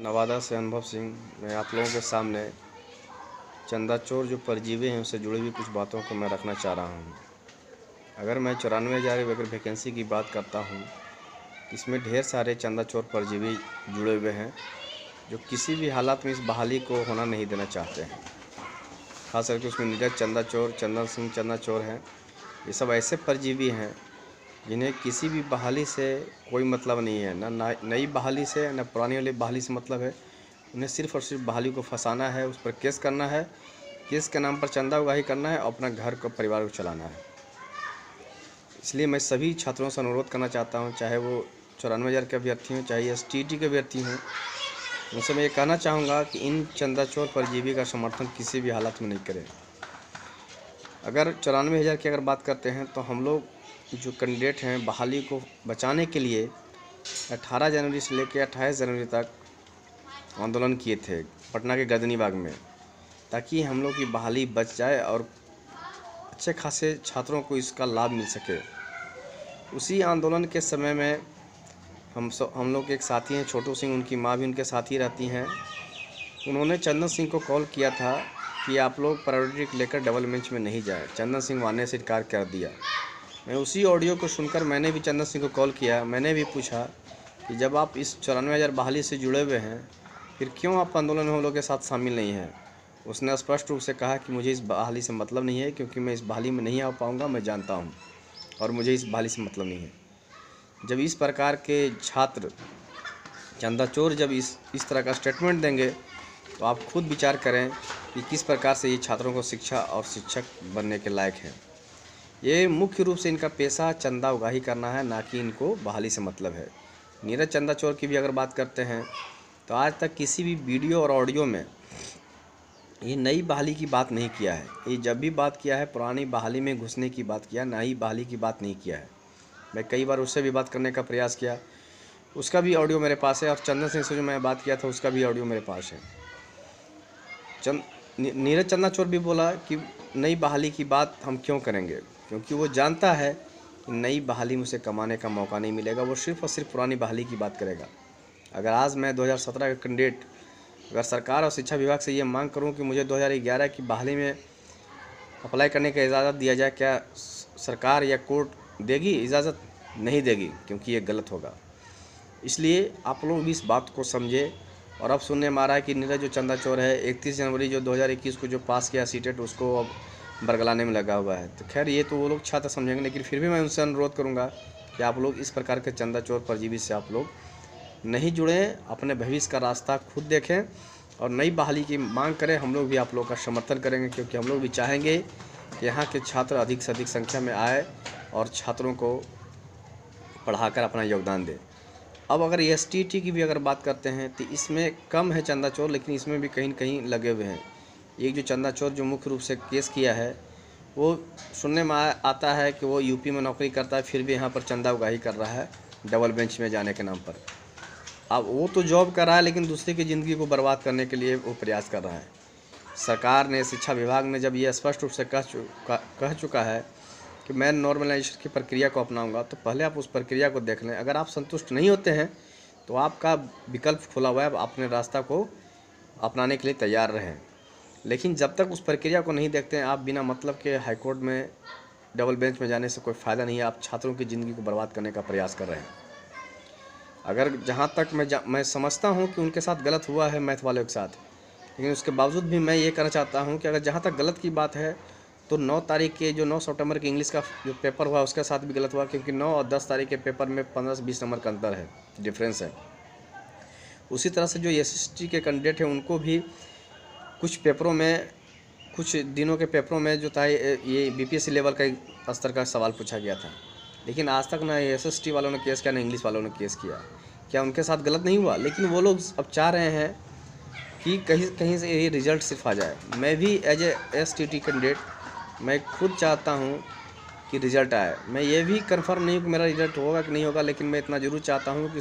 नवादा से अनुभव सिंह। मैं आप लोगों के सामने चंदा चोर जो परजीवी हैं उससे जुड़ी हुई कुछ बातों को मैं रखना चाह रहा हूँ। अगर मैं 94,000 अगर वैकेंसी की बात करता हूँ, इसमें ढेर सारे चंदा चोर परजीवी जुड़े हुए हैं जो किसी भी हालात में इस बहाली को होना नहीं देना चाहते हैं। खास करके उसमें नीरज चंदा चोर, चंदन सिंह चंदा चोर हैं। ये सब ऐसे परजीवी हैं जिन्हें किसी भी बहाली से कोई मतलब नहीं है, ना नई बहाली से ना पुरानी वाली बहाली से मतलब है। उन्हें सिर्फ़ और सिर्फ बहाली को फंसाना है, उस पर केस करना है, केस के नाम पर चंदा उगाही करना है और अपना घर को परिवार को चलाना है। इसलिए मैं सभी छात्रों से अनुरोध करना चाहता हूं, चाहे वो 94,000 के अभ्यर्थी हों, चाहे STT के अभ्यर्थी हों, उनसे मैं ये कहना चाहूँगा कि इन चंदा चोर परजीवी का समर्थन किसी भी हालत में नहीं करें। अगर 94,000 की अगर बात करते हैं तो हम लोग जो कैंडिडेट हैं बहाली को बचाने के लिए 18 जनवरी से लेकर 28 जनवरी तक आंदोलन किए थे पटना के गर्दनी बाग में, ताकि हम लोग की बहाली बच जाए और अच्छे खासे छात्रों को इसका लाभ मिल सके। उसी आंदोलन के समय में हम लोग के एक साथी हैं छोटू सिंह, उनकी माँ भी उनके साथ ही रहती हैं। उन्होंने चंदन सिंह को कॉल किया था कि आप लोग प्रायोरिटी लेकर डबल बेंच में नहीं जाए। चंदन सिंह मानने से इनकार कर दिया। मैं उसी ऑडियो को सुनकर मैंने भी चंदन सिंह को कॉल किया। मैंने भी पूछा कि जब आप इस 94,000 बहाली से जुड़े हुए हैं, फिर क्यों आप आंदोलन में हम लोग के साथ शामिल नहीं हैं। उसने स्पष्ट रूप से कहा कि मुझे इस बहाली से मतलब नहीं है, क्योंकि मैं इस बहाली में नहीं आ पाऊँगा, मैं जानता हूँ, और मुझे इस बहाली से मतलब नहीं है। जब इस प्रकार के छात्र चंदा चोर जब इस तरह का स्टेटमेंट देंगे तो आप खुद विचार करें कि किस प्रकार से ये छात्रों को शिक्षा और शिक्षक बनने के लायक हैं। ये मुख्य रूप से इनका पेशा चंदा उगाही करना है, ना कि इनको बहाली से मतलब है। नीरज चंदा चोर की भी अगर बात करते हैं तो आज तक किसी भी वीडियो और ऑडियो में ये नई बहाली की बात नहीं किया है। ये जब भी बात किया है पुरानी बहाली में घुसने की बात किया, नई बहाली की बात नहीं किया है। मैं कई बार उससे भी बात करने का प्रयास किया, उसका भी ऑडियो मेरे पास है, और चंदन सिंह से जो मैं बात किया था उसका भी ऑडियो मेरे पास है। नीरज चंदा चोर भी बोला कि नई बहाली की बात हम क्यों करेंगे, क्योंकि वो जानता है कि नई बहाली में उसे कमाने का मौका नहीं मिलेगा। वो सिर्फ़ और सिर्फ पुरानी बहाली की बात करेगा। अगर आज मैं 2017 का कैंडिडेट अगर सरकार और शिक्षा विभाग से ये मांग करूं कि मुझे 2011 की बहाली में अप्लाई करने का इजाज़त दिया जाए, क्या सरकार या कोर्ट देगी? इजाज़त नहीं देगी, क्योंकि ये गलत होगा। इसलिए आप लोग भी इस बात को समझे। और अब सुनने में आ रहा है कि नीरज जो चंदा चोर है 31 जनवरी जो 2021 को जो पास किया सीटेट, उसको अब बरगलाने में लगा हुआ है। तो खैर ये तो वो लोग छात्र समझेंगे, लेकिन फिर भी मैं उनसे अनुरोध करूँगा कि आप लोग इस प्रकार के चंदा चोर परजीवी से आप लोग नहीं जुड़ें, अपने भविष्य का रास्ता खुद देखें और नई बहाली की मांग करें। हम लोग भी आप लोग का समर्थन करेंगे, क्योंकि हम लोग भी चाहेंगे कि यहाँ के छात्र अधिक से अधिक संख्या में आए और छात्रों को पढ़ाकर अपना योगदान दें। अब अगर STT की भी अगर बात करते हैं तो इसमें कम है चंदा चोर, लेकिन इसमें भी कहीं न कहीं लगे हुए हैं। एक जो चंदा चोर जो मुख्य रूप से केस किया है, वो सुनने में आता है कि वो यूपी में नौकरी करता है, फिर भी यहाँ पर चंदा उगाही कर रहा है डबल बेंच में जाने के नाम पर। अब वो तो जॉब कर रहा है, लेकिन दूसरे की ज़िंदगी को बर्बाद करने के लिए वो प्रयास कर रहा है। सरकार ने, शिक्षा विभाग ने जब ये स्पष्ट रूप से कह चुका है कि मैं नॉर्मलाइजेशन की प्रक्रिया को अपनाऊंगा, तो पहले आप उस प्रक्रिया को देख लें। अगर आप संतुष्ट नहीं होते हैं तो आपका विकल्प खुला हुआ है, आप अपने रास्ता को अपनाने के लिए तैयार रहें। लेकिन जब तक उस प्रक्रिया को नहीं देखते हैं, आप बिना मतलब के हाईकोर्ट में डबल बेंच में जाने से कोई फ़ायदा नहीं है। आप छात्रों की ज़िंदगी को बर्बाद करने का प्रयास कर रहे हैं। अगर जहाँ तक मैं समझता हूँ कि उनके साथ गलत हुआ है मैथ वालों के साथ, लेकिन उसके बावजूद भी मैं ये कहना चाहता हूँ कि अगर जहाँ तक गलत की बात है तो 9 तारीख के जो 9 सितंबर के इंग्लिश का जो पेपर हुआ उसके साथ भी गलत हुआ, क्योंकि 9 और 10 तारीख के पेपर में 15 से 20 नंबर का अंतर है, डिफरेंस है। उसी तरह से जो SST के कैंडिडेट हैं उनको भी कुछ पेपरों में, कुछ दिनों के पेपरों में जो था ये BPSC लेवल का स्तर का सवाल पूछा गया था, लेकिन आज तक ना SST वालों ने केस किया ना इंग्लिश वालों ने केस किया। क्या उनके साथ गलत नहीं हुआ? लेकिन वो लोग अब चाह रहे हैं कि कहीं से ये रिज़ल्ट सिर्फ आ जाए। मैं भी एज ए STT कैंडिडेट मैं खुद चाहता हूँ कि रिज़ल्ट आए। मैं ये भी कंफर्म नहीं हूँ कि मेरा रिज़ल्ट होगा कि नहीं होगा, लेकिन मैं इतना ज़रूर चाहता हूँ कि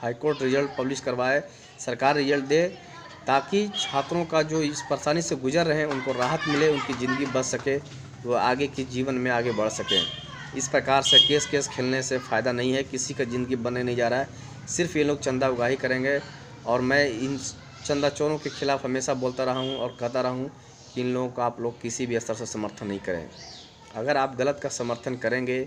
हाईकोर्ट रिज़ल्ट पब्लिश करवाए, सरकार रिज़ल्ट दे, ताकि छात्रों का जो इस परेशानी से गुजर रहे हैं उनको राहत मिले, उनकी ज़िंदगी बच सके, वो आगे की जीवन में आगे बढ़ सकें। इस प्रकार से केस खेलने से फ़ायदा नहीं है, किसी का ज़िंदगी बनने नहीं जा रहा है। सिर्फ ये लोग चंदा उगाही करेंगे और मैं इन चंदा चोरों के खिलाफ़ हमेशा बोलता रहा हूँ और कहता रहा हूँ कि इन लोगों का आप लोग किसी भी स्तर से समर्थन नहीं करें। अगर आप गलत का समर्थन करेंगे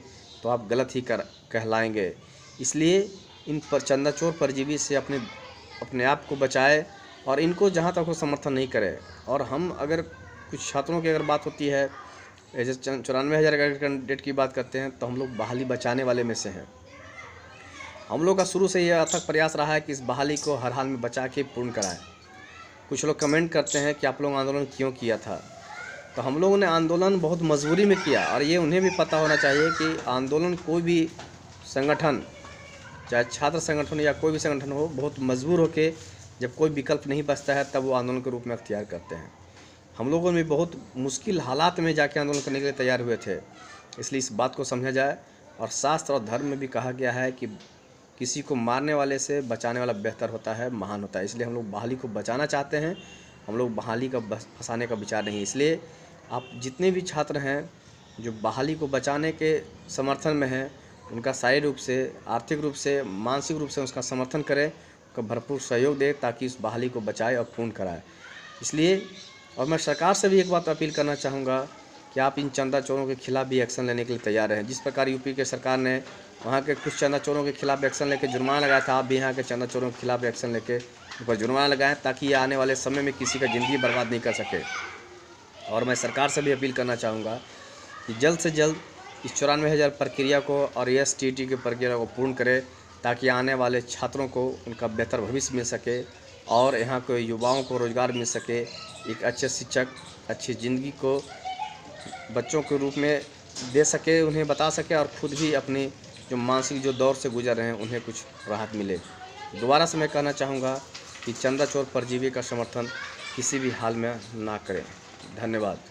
तो आप गलत ही कहलाएंगे। इसलिए इन पर चंदा चोर परजीवी से अपने आप को बचाए और इनको जहाँ तक हो समर्थन नहीं करें। और हम अगर कुछ छात्रों की अगर बात होती है, जैसे 94,000 कैंडिडेट की बात करते हैं, तो हम लोग बहाली बचाने वाले में से हैं। हम लोग का शुरू से यह अथक प्रयास रहा है कि इस बहाली को हर हाल में बचा के पूर्ण कराएं। कुछ लोग कमेंट करते हैं कि आप लोग आंदोलन क्यों किया था, तो हम लोगों ने आंदोलन बहुत मजबूरी में किया। और ये उन्हें भी पता होना चाहिए कि आंदोलन कोई भी संगठन, चाहे छात्र संगठन या कोई भी संगठन हो, बहुत मजबूर होकर जब कोई विकल्प नहीं बचता है तब वो आंदोलन के रूप में अख्तियार करते हैं। हम लोगों ने बहुत मुश्किल हालात में जाके आंदोलन करने के लिए तैयार हुए थे। इसलिए इस बात को समझा जाए। और शास्त्र और धर्म में भी कहा गया है कि किसी को मारने वाले से बचाने वाला बेहतर होता है, महान होता है। इसलिए हम लोग बहाली को बचाना चाहते हैं, हम लोग बहाली का फंसाने का विचार नहीं। इसलिए आप जितने भी छात्र हैं जो बहाली को बचाने के समर्थन में हैं, उनका शारीरिक रूप से, आर्थिक रूप से, मानसिक रूप से उसका समर्थन करें, उसका भरपूर सहयोग दें ताकि इस बहाली को बचाए और पूर्ण कराए। इसलिए और मैं सरकार से भी एक बात अपील करना चाहूँगा कि आप इन चंदा चोरों के खिलाफ़ भी एक्शन लेने के लिए तैयार रहें। जिस प्रकार यूपी के सरकार ने वहाँ के कुछ चंदा चोरों के खिलाफ़ एक्शन लेके जुर्माना लगाया था, आप भी यहाँ के चंदा चोरों के खिलाफ़ एक्शन लेके उन पर जुर्माना लगाएं ताकि ये आने वाले समय में किसी का ज़िंदगी बर्बाद नहीं कर सके। और मैं सरकार से भी अपील करना चाहूँगा कि जल्द से जल्द इस 94,000 प्रक्रिया को और STT की प्रक्रिया को पूर्ण करें ताकि आने वाले छात्रों को उनका बेहतर भविष्य मिल सके और यहाँ के युवाओं को रोज़गार मिल सके, एक अच्छे शिक्षक अच्छी ज़िंदगी को बच्चों के रूप में दे सके, उन्हें बता सके और ख़ुद भी अपनी जो मानसिक जो दौर से गुजर रहे हैं उन्हें कुछ राहत मिले। दोबारा से मैं कहना चाहूँगा कि चंदा चोर परजीवी का समर्थन किसी भी हाल में ना करें। धन्यवाद।